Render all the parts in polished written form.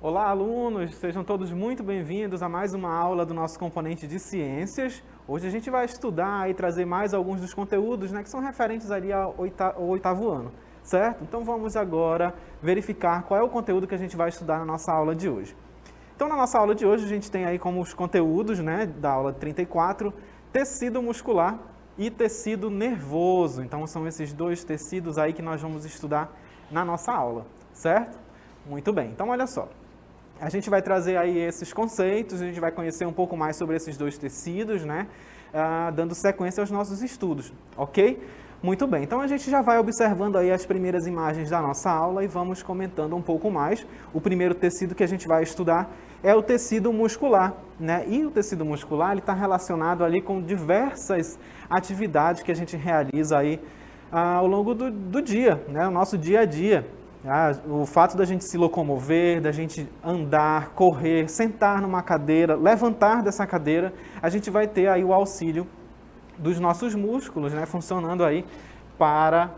Olá, alunos! Sejam todos muito bem-vindos a mais uma aula do nosso componente de ciências. Hoje a gente vai estudar e trazer mais alguns dos conteúdos, que são referentes ali ao oitavo ano, certo? Então vamos agora verificar qual é o conteúdo que a gente vai estudar na nossa aula de hoje. Então na nossa aula de hoje a gente tem aí como os conteúdos, da aula 34, tecido muscular e tecido nervoso. Então são esses dois tecidos aí que nós vamos estudar na nossa aula, certo? Muito bem, então olha só. A gente vai trazer aí esses conceitos, a gente vai conhecer um pouco mais sobre esses dois tecidos, dando sequência aos nossos estudos, ok? Muito bem, então a gente já vai observando aí as primeiras imagens da nossa aula e vamos comentando um pouco mais. O primeiro tecido que a gente vai estudar é o tecido muscular, E o tecido muscular está relacionado ali com diversas atividades que a gente realiza aí ao longo do dia, o nosso dia a dia. O fato da gente se locomover, da gente andar, correr, sentar numa cadeira, levantar dessa cadeira, a gente vai ter aí o auxílio dos nossos músculos, funcionando aí para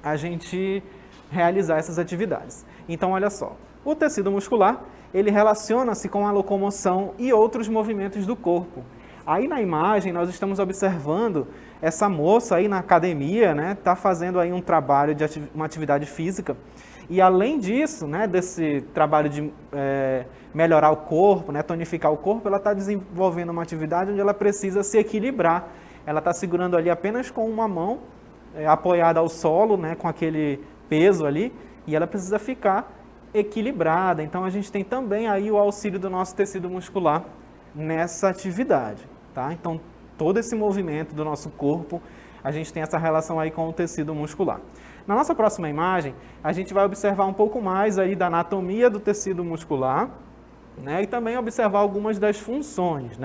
a gente realizar essas atividades. Então, olha só, o tecido muscular, ele relaciona-se com a locomoção e outros movimentos do corpo. Aí na imagem nós estamos observando essa moça aí na academia, tá fazendo aí um trabalho de uma atividade física. E além disso, desse trabalho de melhorar o corpo, tonificar o corpo, ela está desenvolvendo uma atividade onde ela precisa se equilibrar. Ela está segurando ali apenas com uma mão apoiada ao solo, com aquele peso ali, e ela precisa ficar equilibrada. Então a gente tem também aí o auxílio do nosso tecido muscular nessa atividade, tá? Então, todo esse movimento do nosso corpo, a gente tem essa relação aí com o tecido muscular. Na nossa próxima imagem, a gente vai observar um pouco mais aí da anatomia do tecido muscular, e também observar algumas das funções,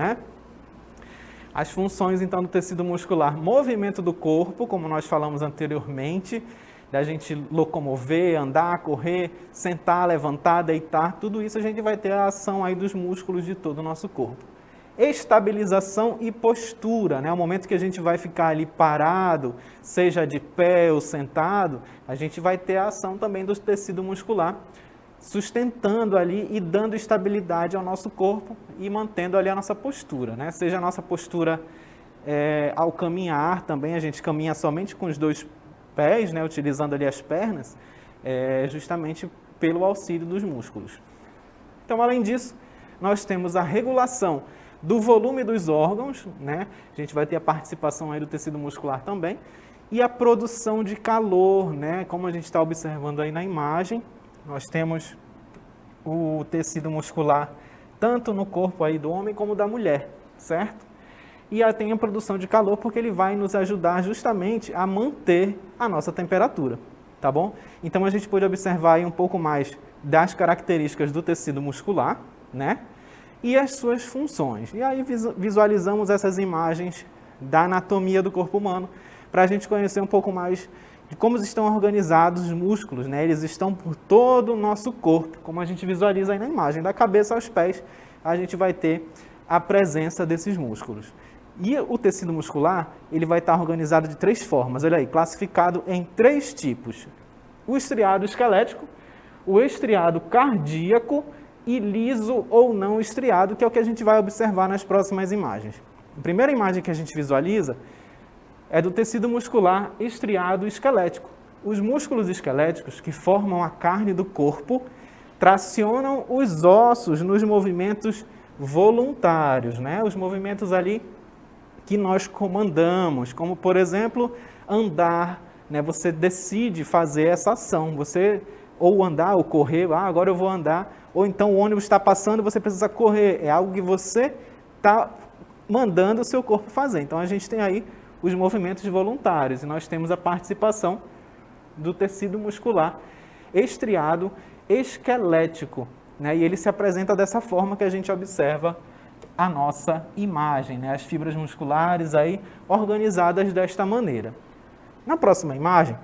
As funções, então, do tecido muscular, movimento do corpo, como nós falamos anteriormente, da gente locomover, andar, correr, sentar, levantar, deitar, tudo isso a gente vai ter a ação aí dos músculos de todo o nosso corpo. Estabilização e postura, o momento que a gente vai ficar ali parado, seja de pé ou sentado, a gente vai ter a ação também do tecido muscular, sustentando ali e dando estabilidade ao nosso corpo e mantendo ali a nossa postura, Seja a nossa postura ao caminhar também, a gente caminha somente com os dois pés, utilizando ali as pernas, justamente pelo auxílio dos músculos. Então, além disso, nós temos a regulação do volume dos órgãos, A gente vai ter a participação aí do tecido muscular também, e a produção de calor, Como a gente está observando aí na imagem, nós temos o tecido muscular tanto no corpo aí do homem como da mulher, certo? E tem a produção de calor porque ele vai nos ajudar justamente a manter a nossa temperatura, tá bom? Então a gente pode observar aí um pouco mais das características do tecido muscular, E as suas funções. E aí visualizamos essas imagens da anatomia do corpo humano para a gente conhecer um pouco mais de como estão organizados os músculos, Eles estão por todo o nosso corpo, como a gente visualiza aí na imagem, da cabeça aos pés, a gente vai ter a presença desses músculos. E o tecido muscular, ele vai estar organizado de 3 formas, olha aí, classificado em 3 tipos. O estriado esquelético, o estriado cardíaco e liso ou não estriado, que é o que a gente vai observar nas próximas imagens. A primeira imagem que a gente visualiza é do tecido muscular estriado esquelético. Os músculos esqueléticos, que formam a carne do corpo, tracionam os ossos nos movimentos voluntários, Os movimentos ali que nós comandamos, como, por exemplo, andar, Você decide fazer essa ação, você ou andar ou correr, agora eu vou andar, ou então o ônibus está passando e você precisa correr, é algo que você está mandando o seu corpo fazer. Então a gente tem aí os movimentos voluntários e nós temos a participação do tecido muscular estriado esquelético, E ele se apresenta dessa forma que a gente observa a nossa imagem, As fibras musculares aí organizadas desta maneira. Na próxima imagem,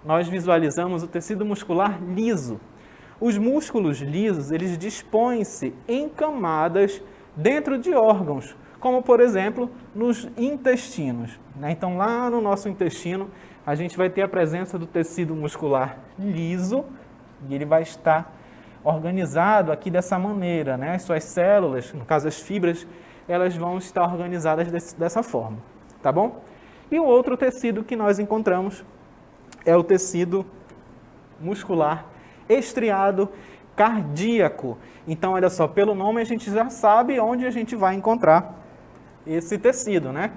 nós visualizamos o tecido muscular liso. Os músculos lisos, eles dispõem-se em camadas dentro de órgãos, como, por exemplo, nos intestinos. Então, lá no nosso intestino, a gente vai ter a presença do tecido muscular liso, e ele vai estar organizado aqui dessa maneira, né? As suas células, no caso as fibras, elas vão estar organizadas dessa forma, tá bom? E o outro tecido que nós encontramos é o tecido muscular estriado cardíaco. Então, olha só, pelo nome a gente já sabe onde a gente vai encontrar esse tecido, né?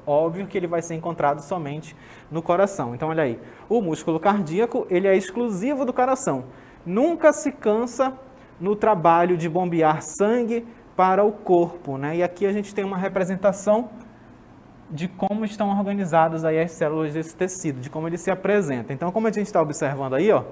Óbvio que ele vai ser encontrado somente no coração. Então, olha aí, o músculo cardíaco, ele é exclusivo do coração. Nunca se cansa no trabalho de bombear sangue para o corpo, né? E aqui a gente tem uma representação de como estão organizadas aí as células desse tecido, de como ele se apresenta. Então, como a gente está observando aí, ó,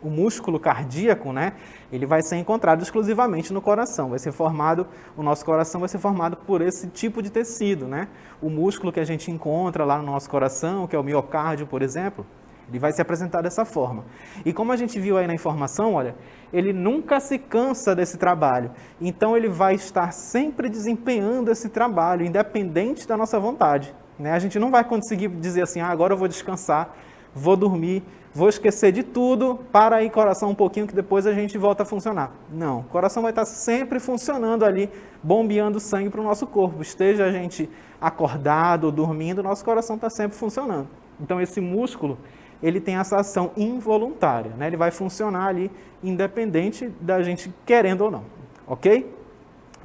o músculo cardíaco, né, ele vai ser encontrado exclusivamente no coração. Vai ser formado, o nosso coração vai ser formado por esse tipo de tecido, né? O músculo que a gente encontra lá no nosso coração, que é o miocárdio, por exemplo, ele vai se apresentar dessa forma. E como a gente viu aí na informação, olha, ele nunca se cansa desse trabalho. Então, ele vai estar sempre desempenhando esse trabalho, independente da nossa vontade, né? A gente não vai conseguir dizer assim, agora eu vou descansar, vou dormir, vou esquecer de tudo, para aí coração um pouquinho que depois a gente volta a funcionar. Não, o coração vai estar sempre funcionando ali, bombeando sangue para o nosso corpo. Esteja a gente acordado ou dormindo, nosso coração está sempre funcionando. Então, esse músculo, ele tem essa ação involuntária, né? Ele vai funcionar ali independente da gente querendo ou não, ok?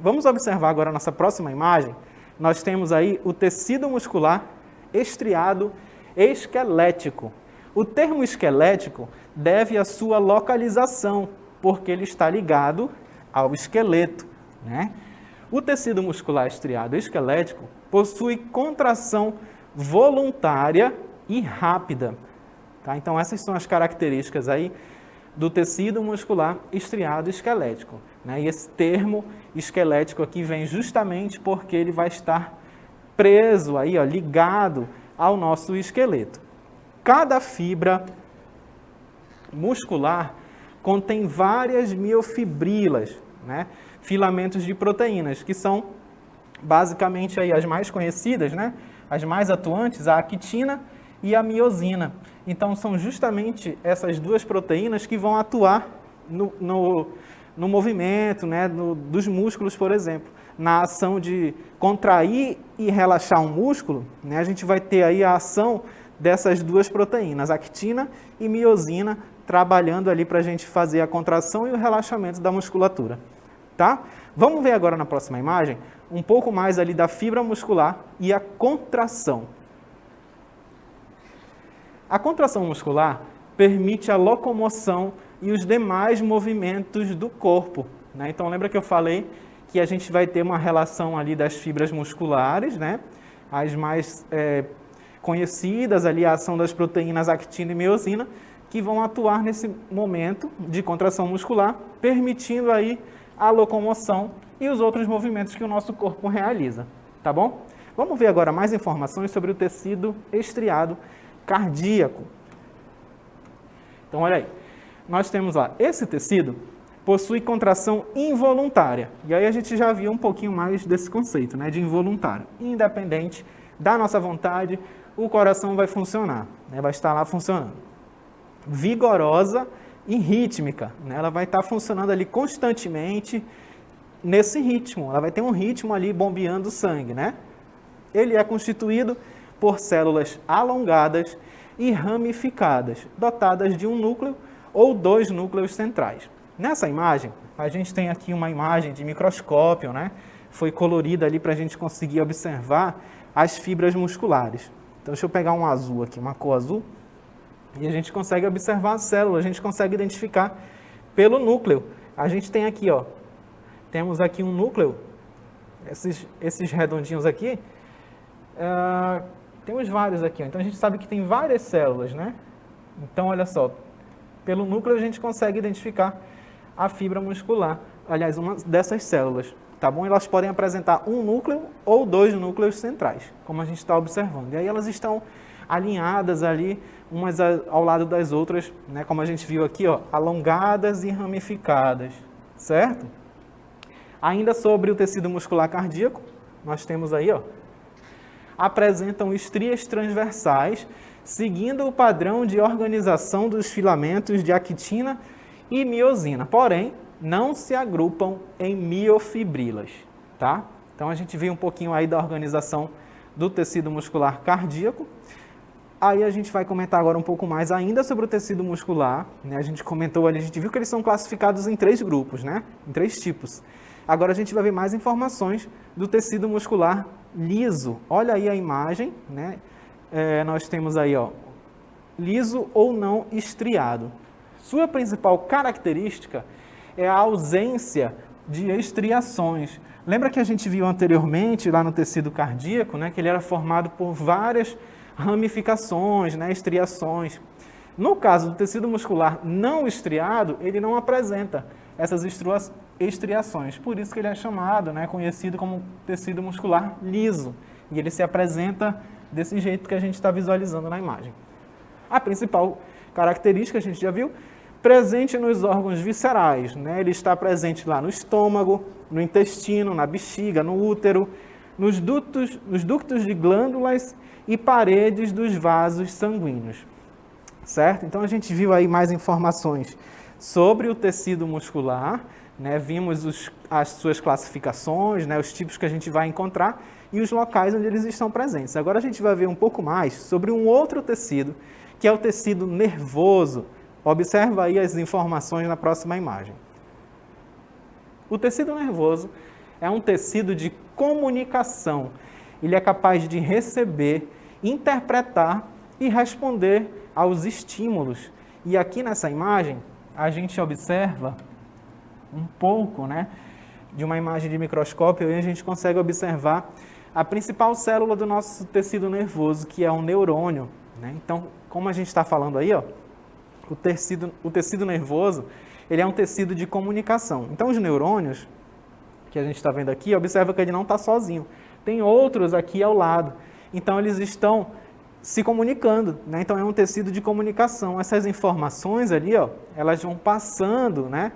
Vamos observar agora a nossa próxima imagem. Nós temos aí o tecido muscular estriado esquelético. O termo esquelético deve à sua localização, porque ele está ligado ao esqueleto, né? O tecido muscular estriado esquelético possui contração voluntária e rápida. Tá? Então, essas são as características aí do tecido muscular estriado esquelético, né? E esse termo esquelético aqui vem justamente porque ele vai estar preso aí, ó, ligado ao nosso esqueleto. Cada fibra muscular contém várias miofibrilas, né? Filamentos de proteínas, que são basicamente aí as mais conhecidas, né? As mais atuantes, a actina e a miosina. Então, são justamente essas duas proteínas que vão atuar no movimento, né, dos músculos, por exemplo. Na ação de contrair e relaxar um músculo, né, a gente vai ter aí a ação dessas duas proteínas, actina e miosina, trabalhando ali para a gente fazer a contração e o relaxamento da musculatura. Tá? Vamos ver agora na próxima imagem um pouco mais ali da fibra muscular e a contração. A contração muscular permite a locomoção e os demais movimentos do corpo, né? Então, lembra que eu falei que a gente vai ter uma relação ali das fibras musculares, né? As mais conhecidas ali, a ação das proteínas actina e miosina, que vão atuar nesse momento de contração muscular, permitindo aí a locomoção e os outros movimentos que o nosso corpo realiza, tá bom? Vamos ver agora mais informações sobre o tecido estriado cardíaco. Então, olha aí, nós temos lá, esse tecido possui contração involuntária. E aí a gente já viu um pouquinho mais desse conceito, né, de involuntário. Independente da nossa vontade, o coração vai funcionar, né, vai estar lá funcionando. Vigorosa e rítmica, né, ela vai estar funcionando ali constantemente nesse ritmo. Ela vai ter um ritmo ali bombeando sangue, né? Ele é constituído por células alongadas e ramificadas, dotadas de um núcleo ou dois núcleos centrais. Nessa imagem, a gente tem aqui uma imagem de microscópio, né? Foi colorida ali para a gente conseguir observar as fibras musculares. Então, deixa eu pegar um azul aqui, uma cor azul, e a gente consegue observar a célula, a gente consegue identificar pelo núcleo. A gente tem aqui, ó, temos aqui um núcleo, esses redondinhos aqui, temos vários aqui, ó. Então a gente sabe que tem várias células, né? Então, olha só, pelo núcleo a gente consegue identificar a fibra muscular, aliás, uma dessas células, tá bom? Elas podem apresentar um núcleo ou dois núcleos centrais, como a gente está observando. E aí elas estão alinhadas ali, umas ao lado das outras, né? Como a gente viu aqui, ó, alongadas e ramificadas, certo? Ainda sobre o tecido muscular cardíaco, nós temos aí, ó, apresentam estrias transversais, seguindo o padrão de organização dos filamentos de actina e miosina, porém, não se agrupam em miofibrilas, tá? Então, a gente viu um pouquinho aí da organização do tecido muscular cardíaco. Aí a gente vai comentar agora um pouco mais ainda sobre o tecido muscular, né? A gente comentou ali, a gente viu que eles são classificados em 3 grupos, né? Em 3 tipos. Agora a gente vai ver mais informações do tecido muscular liso. Olha aí a imagem, né? Nós temos aí, ó, liso ou não estriado. Sua principal característica é a ausência de estriações. Lembra que a gente viu anteriormente lá no tecido cardíaco, né, que ele era formado por várias ramificações, né, estriações. No caso do tecido muscular não estriado, ele não apresenta essas estriações. Por isso que ele é chamado, né, conhecido como tecido muscular liso. E ele se apresenta desse jeito que a gente está visualizando na imagem. A principal característica, a gente já viu, presente nos órgãos viscerais, né? Ele está presente lá no estômago, no intestino, na bexiga, no útero, nos ductos de glândulas e paredes dos vasos sanguíneos, certo? Então, a gente viu aí mais informações sobre o tecido muscular, né? Vimos as suas classificações, né? Os tipos que a gente vai encontrar e os locais onde eles estão presentes. Agora, a gente vai ver um pouco mais sobre um outro tecido, que é o tecido nervoso. Observa aí as informações na próxima imagem. O tecido nervoso é um tecido de comunicação. Ele é capaz de receber, interpretar e responder aos estímulos. E aqui nessa imagem, a gente observa um pouco, né, de uma imagem de microscópio e a gente consegue observar a principal célula do nosso tecido nervoso, que é o neurônio, né? Então, como a gente está falando aí, ó, o tecido nervoso, ele é um tecido de comunicação. Então, os neurônios, que a gente está vendo aqui, observa que ele não está sozinho. Tem outros aqui ao lado. Então, eles estão se comunicando, né? Então, é um tecido de comunicação. Essas informações ali, ó, elas vão passando, né,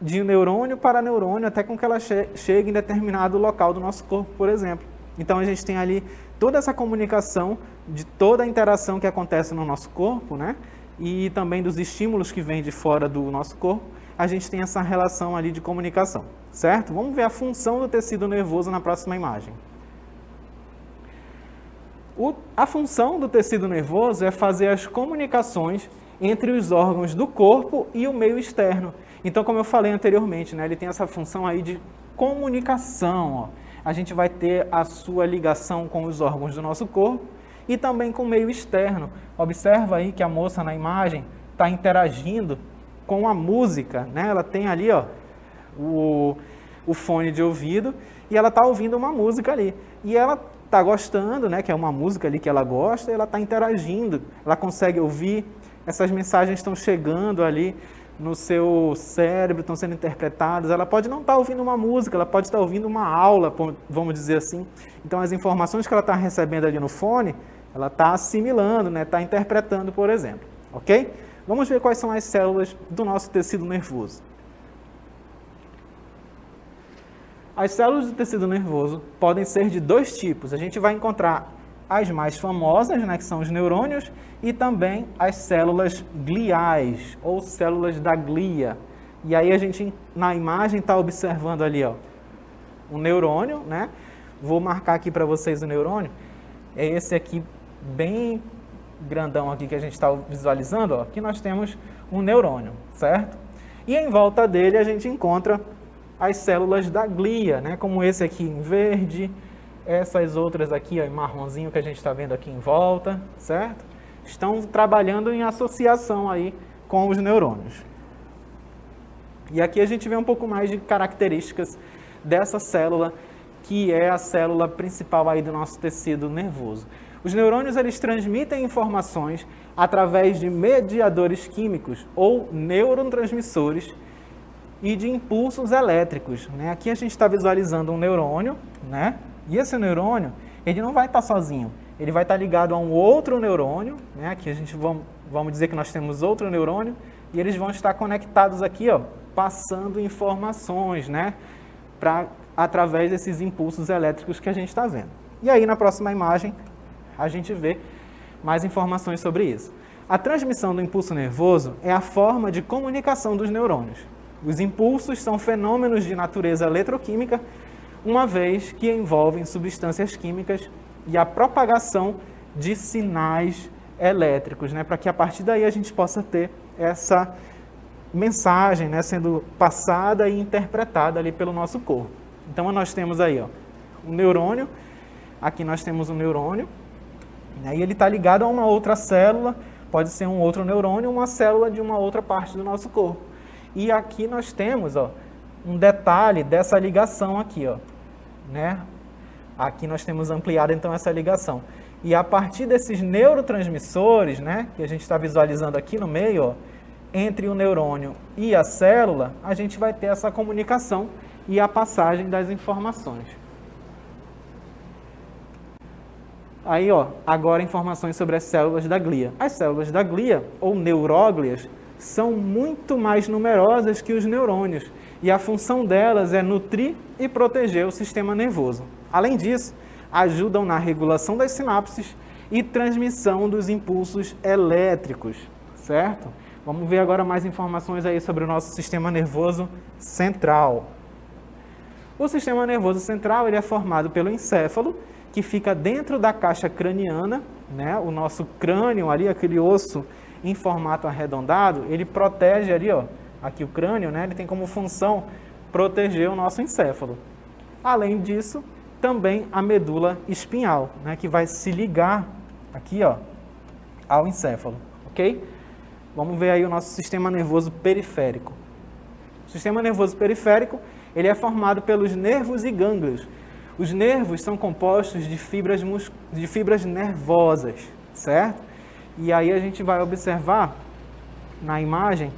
de neurônio para neurônio até com que ela chegue em determinado local do nosso corpo, por exemplo. Então, a gente tem ali toda essa comunicação de toda a interação que acontece no nosso corpo, né? E também dos estímulos que vêm de fora do nosso corpo, a gente tem essa relação ali de comunicação, certo? Vamos ver a função do tecido nervoso na próxima imagem. A função do tecido nervoso é fazer as comunicações entre os órgãos do corpo e o meio externo. Então, como eu falei anteriormente, né, ele tem essa função aí de comunicação, ó. A gente vai ter a sua ligação com os órgãos do nosso corpo e também com o meio externo. Observa aí que a moça na imagem está interagindo com a música, né? Ela tem ali, ó, o fone de ouvido e ela está ouvindo uma música ali. E ela está gostando, né? Que é uma música ali que ela gosta, e ela está interagindo. Ela consegue ouvir, essas mensagens estão chegando ali no seu cérebro, estão sendo interpretadas. Ela pode não estar ouvindo uma música, ela pode estar ouvindo uma aula, vamos dizer assim. Então, as informações que ela está recebendo ali no fone, ela está assimilando, né? Está interpretando, por exemplo. Ok? Vamos ver quais são as células do nosso tecido nervoso. As células do tecido nervoso podem ser de 2 tipos. A gente vai encontrar as mais famosas, né, que são os neurônios, e também as células gliais, ou células da glia. E aí a gente, na imagem, está observando ali, ó, um neurônio, né? Vou marcar aqui para vocês o neurônio. É esse aqui, bem grandão aqui que a gente está visualizando, ó. Aqui nós temos um neurônio, certo? E em volta dele a gente encontra as células da glia, né? Como esse aqui em verde, essas outras aqui, ó, em marronzinho que a gente está vendo aqui em volta, certo? Estão trabalhando em associação aí com os neurônios. E aqui a gente vê um pouco mais de características dessa célula, que é a célula principal aí do nosso tecido nervoso. Os neurônios, eles transmitem informações através de mediadores químicos ou neurotransmissores e de impulsos elétricos, né? Aqui a gente está visualizando um neurônio, né? E esse neurônio, ele não vai estar sozinho, ele vai estar ligado a um outro neurônio, né? Aqui a gente vamos dizer que nós temos outro neurônio e eles vão estar conectados aqui, ó, passando informações, né? Através desses impulsos elétricos que a gente está vendo. E aí na próxima imagem a gente vê mais informações sobre isso. A transmissão do impulso nervoso é a forma de comunicação dos neurônios. Os impulsos são fenômenos de natureza eletroquímica, uma vez que envolvem substâncias químicas e a propagação de sinais elétricos, né, para que a partir daí a gente possa ter essa mensagem, né, sendo passada e interpretada ali pelo nosso corpo. Então nós temos aí, ó, um neurônio, aqui nós temos um neurônio, né, e ele está ligado a uma outra célula, pode ser um outro neurônio, uma célula de uma outra parte do nosso corpo. E aqui nós temos, ó, um detalhe dessa ligação aqui, ó, né? Aqui nós temos ampliado então essa ligação. E a partir desses neurotransmissores, né, que a gente está visualizando aqui no meio, ó, entre o neurônio e a célula, a gente vai ter essa comunicação e a passagem das informações. Aí, ó, agora informações sobre as células da glia. As células da glia, ou neuróglias, são muito mais numerosas que os neurônios, e a função delas é nutrir e proteger o sistema nervoso. Além disso, ajudam na regulação das sinapses e transmissão dos impulsos elétricos, certo? Vamos ver agora mais informações aí sobre o nosso sistema nervoso central. O sistema nervoso central ele é formado pelo encéfalo, que fica dentro da caixa craniana, né? O nosso crânio ali, aquele osso em formato arredondado, ele protege ali, ó, aqui o crânio, né? Ele tem como função proteger o nosso encéfalo. Além disso, também a medula espinhal, né? Que vai se ligar aqui, ó, ao encéfalo, ok? Vamos ver aí o nosso sistema nervoso periférico. O sistema nervoso periférico, ele é formado pelos nervos e gânglios. Os nervos são compostos de fibras nervosas, certo? E aí a gente vai observar na imagem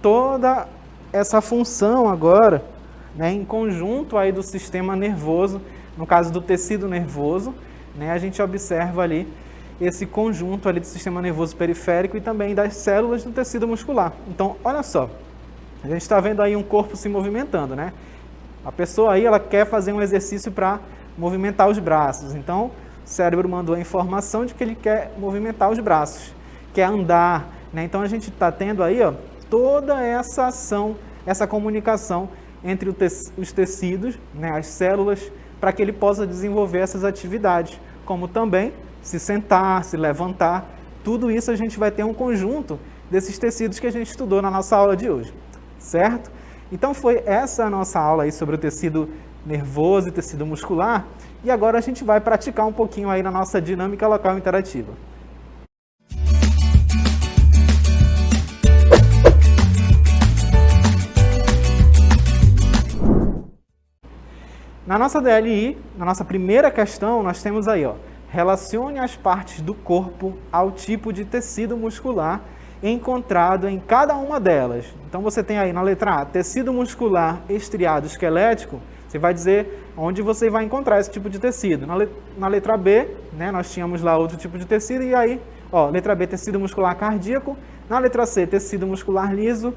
toda essa função agora, né, em conjunto aí do sistema nervoso, no caso do tecido nervoso, né, a gente observa ali esse conjunto ali do sistema nervoso periférico e também das células do tecido muscular. Então, olha só, a gente está vendo aí um corpo se movimentando, né? A pessoa aí, ela quer fazer um exercício para movimentar os braços. Então, o cérebro mandou a informação de que ele quer movimentar os braços, quer andar, né? Então, a gente está tendo aí, ó, toda essa ação, essa comunicação entre os tecidos, né, as células, para que ele possa desenvolver essas atividades, como também se sentar, se levantar. Tudo isso a gente vai ter um conjunto desses tecidos que a gente estudou na nossa aula de hoje, certo? Então foi essa a nossa aula aí sobre o tecido nervoso e tecido muscular, e agora a gente vai praticar um pouquinho aí na nossa dinâmica local interativa. Na nossa DLI, na nossa primeira questão, nós temos aí, ó, relacione as partes do corpo ao tipo de tecido muscular encontrado em cada uma delas. Então você tem aí na letra A, tecido muscular estriado esquelético, você vai dizer onde você vai encontrar esse tipo de tecido. Na letra B, né, nós tínhamos lá outro tipo de tecido, e aí, ó, letra B, tecido muscular cardíaco, na letra C, tecido muscular liso,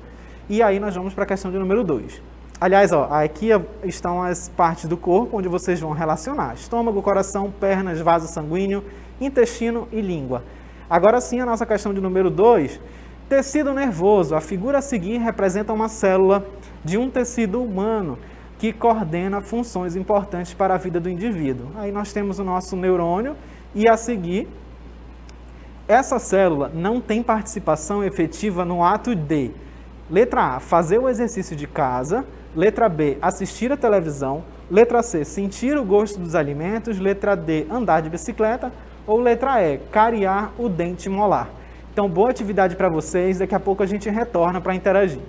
e aí nós vamos para a questão de número 2. Aliás, ó, aqui estão as partes do corpo onde vocês vão relacionar: estômago, coração, pernas, vaso sanguíneo, intestino e língua. Agora sim, a nossa questão de número 2, tecido nervoso. A figura a seguir representa uma célula de um tecido humano que coordena funções importantes para a vida do indivíduo. Aí nós temos o nosso neurônio e a seguir, essa célula não tem participação efetiva no ato de: letra A, fazer o exercício de casa; letra B, assistir a televisão; letra C, sentir o gosto dos alimentos; letra D, andar de bicicleta; ou letra E, cariar o dente molar. Então, boa atividade para vocês, daqui a pouco a gente retorna para interagir.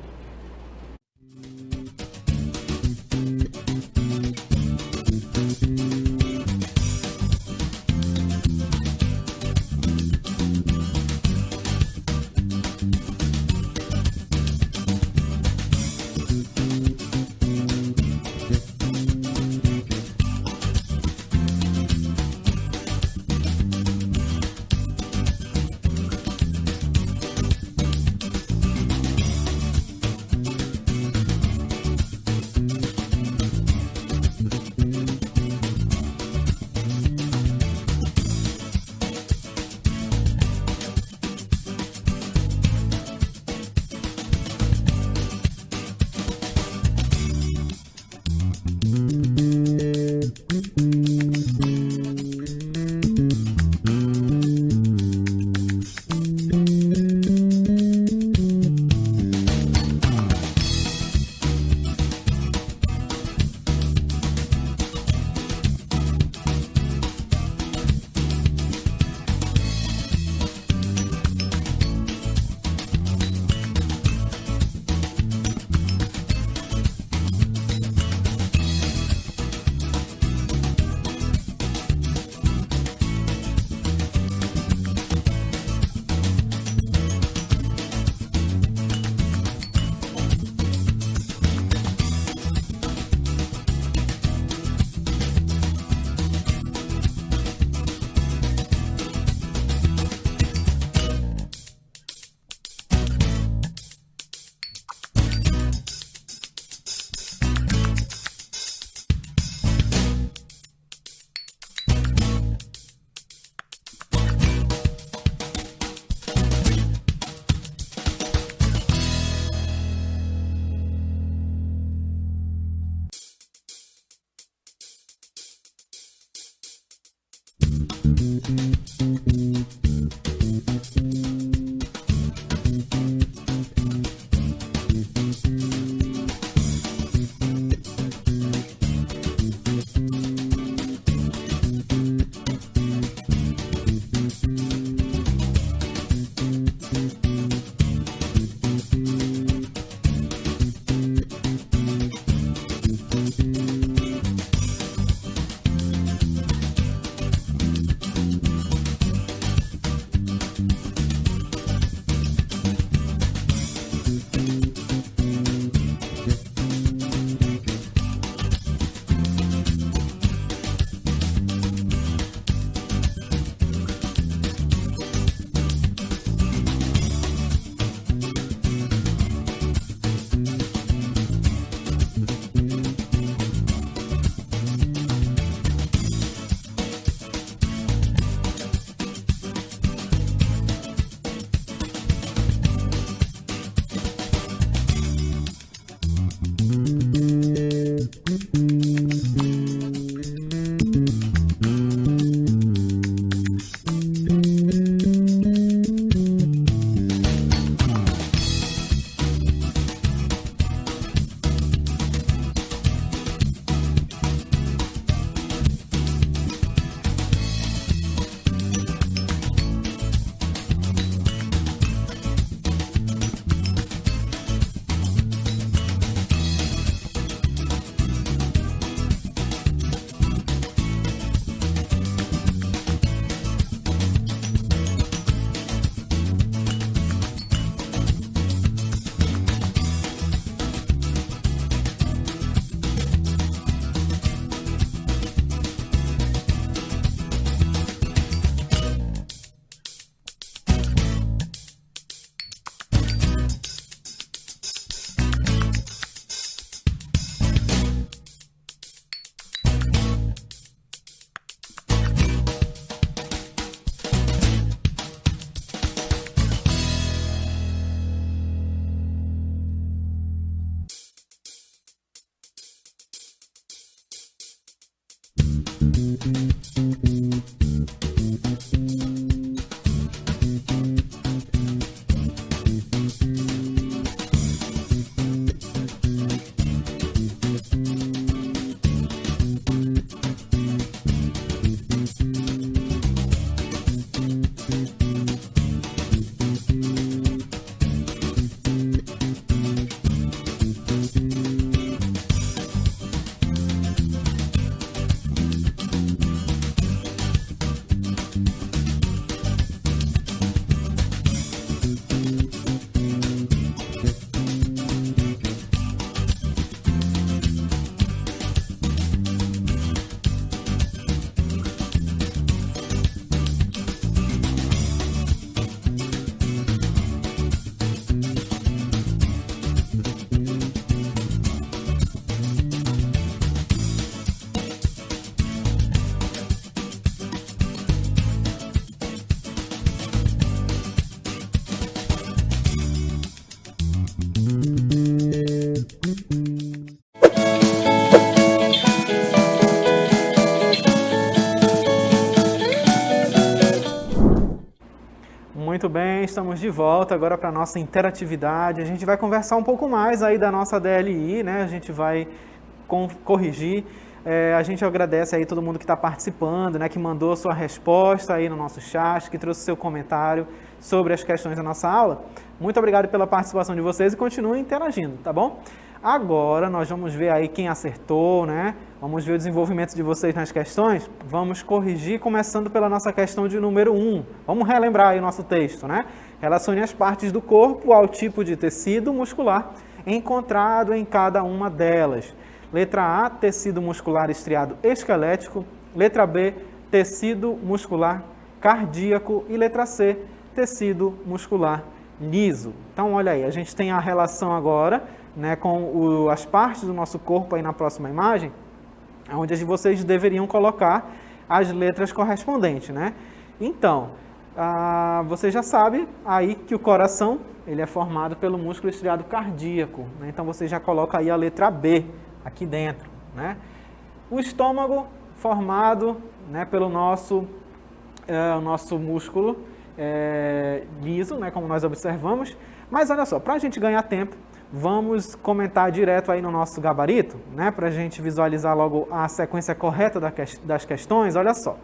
Muito bem, estamos de volta agora para a nossa interatividade. A gente vai conversar um pouco mais aí da nossa DLI, né? A gente vai corrigir. A gente agradece aí todo mundo que está participando, né? Que mandou sua resposta aí no nosso chat, que trouxe seu comentário sobre as questões da nossa aula. Muito obrigado pela participação de vocês e continuem interagindo, tá bom? Agora nós vamos ver aí quem acertou, né? Vamos ver o desenvolvimento de vocês nas questões. Vamos corrigir, começando pela nossa questão de número 1. Vamos relembrar aí o nosso texto, né? Relacione as partes do corpo ao tipo de tecido muscular encontrado em cada uma delas. Letra A, tecido muscular estriado esquelético. Letra B, tecido muscular cardíaco. E letra C, tecido muscular liso. Então, olha aí, a gente tem a relação agora, né, com as partes do nosso corpo aí na próxima imagem, onde vocês deveriam colocar as letras correspondentes, né? Então, você já sabe aí que o coração ele é formado pelo músculo estriado cardíaco, né? Então você já coloca aí a letra B aqui dentro, né? O estômago formado, né, pelo nosso o nosso músculo liso, né, como nós observamos. Mas olha só, para a gente ganhar tempo, vamos comentar direto aí no nosso gabarito, né, para a gente visualizar logo a sequência correta das questões. Olha só,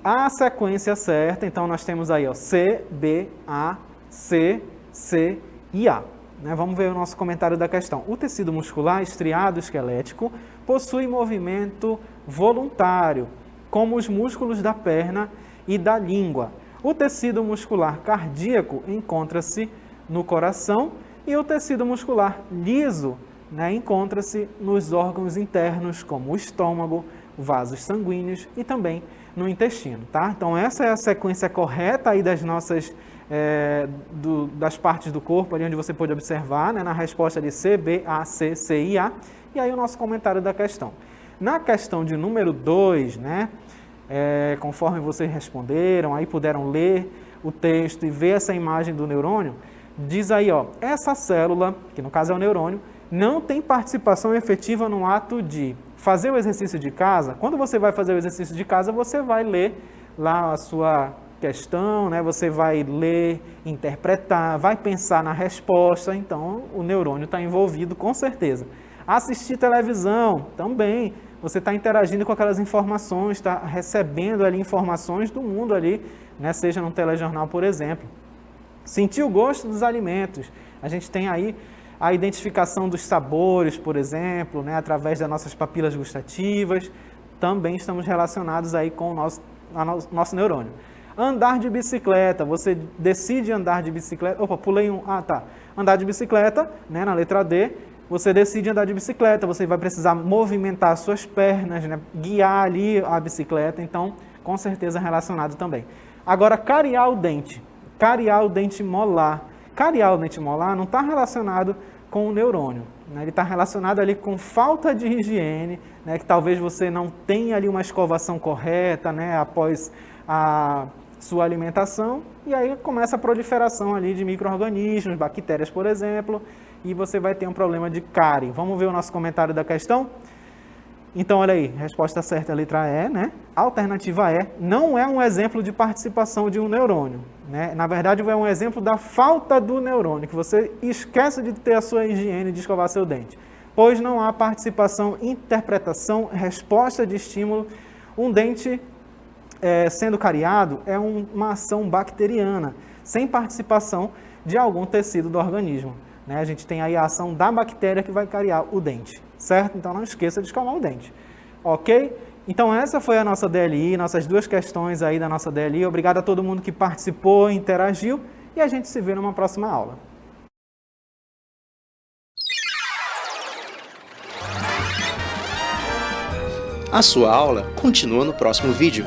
a sequência certa, então nós temos aí ó, C, B, A, C, C e A. Né? Vamos ver o nosso comentário da questão. O tecido muscular estriado esquelético possui movimento voluntário, como os músculos da perna e da língua. O tecido muscular cardíaco encontra-se no coração e o tecido muscular liso, né, encontra-se nos órgãos internos, como o estômago, vasos sanguíneos e também no intestino. Tá? Então essa é a sequência correta aí das nossas das partes do corpo, ali onde você pode observar, né, na resposta de C, B, A, C, C e A. E aí o nosso comentário da questão. Na questão de número 2, né, conforme vocês responderam, aí puderam ler o texto e ver essa imagem do neurônio, diz aí, ó, essa célula, que no caso é o neurônio, não tem participação efetiva no ato de fazer o exercício de casa. Quando você vai fazer o exercício de casa, você vai ler lá a sua questão, né? Você vai ler, interpretar, vai pensar na resposta, então o neurônio está envolvido com certeza. Assistir televisão também, você está interagindo com aquelas informações, está recebendo ali informações do mundo ali, né? Seja num telejornal, por exemplo. Sentir o gosto dos alimentos, a gente tem aí a identificação dos sabores, por exemplo, né? Através das nossas papilas gustativas, também estamos relacionados aí com o nosso neurônio. Andar de bicicleta, você decide andar de bicicleta, pulei um, andar de bicicleta, né, na letra D, você decide andar de bicicleta, você vai precisar movimentar suas pernas, né, guiar ali a bicicleta, então, com certeza relacionado também. Agora, cariar o dente molar. Cariar o dente molar não está relacionado com o neurônio, né, ele está relacionado ali com falta de higiene, né, que talvez você não tenha ali uma escovação correta, né, após a sua alimentação, e aí começa a proliferação ali de micro-organismos, bactérias, por exemplo, e você vai ter um problema de cárie. Vamos ver o nosso comentário da questão? Então, olha aí, resposta certa é a letra E, né? Alternativa E não é um exemplo de participação de um neurônio, né? Na verdade, é um exemplo da falta do neurônio, que você esquece de ter a sua higiene de escovar seu dente, pois não há participação, interpretação, resposta de estímulo. Um dente sendo cariado é uma ação bacteriana, sem participação de algum tecido do organismo. Né? A gente tem aí a ação da bactéria que vai cariar o dente, certo? Então não esqueça de escovar o dente, ok? Então essa foi a nossa DLI, nossas duas questões aí da nossa DLI. Obrigado a todo mundo que participou, interagiu, e a gente se vê numa próxima aula. A sua aula continua no próximo vídeo.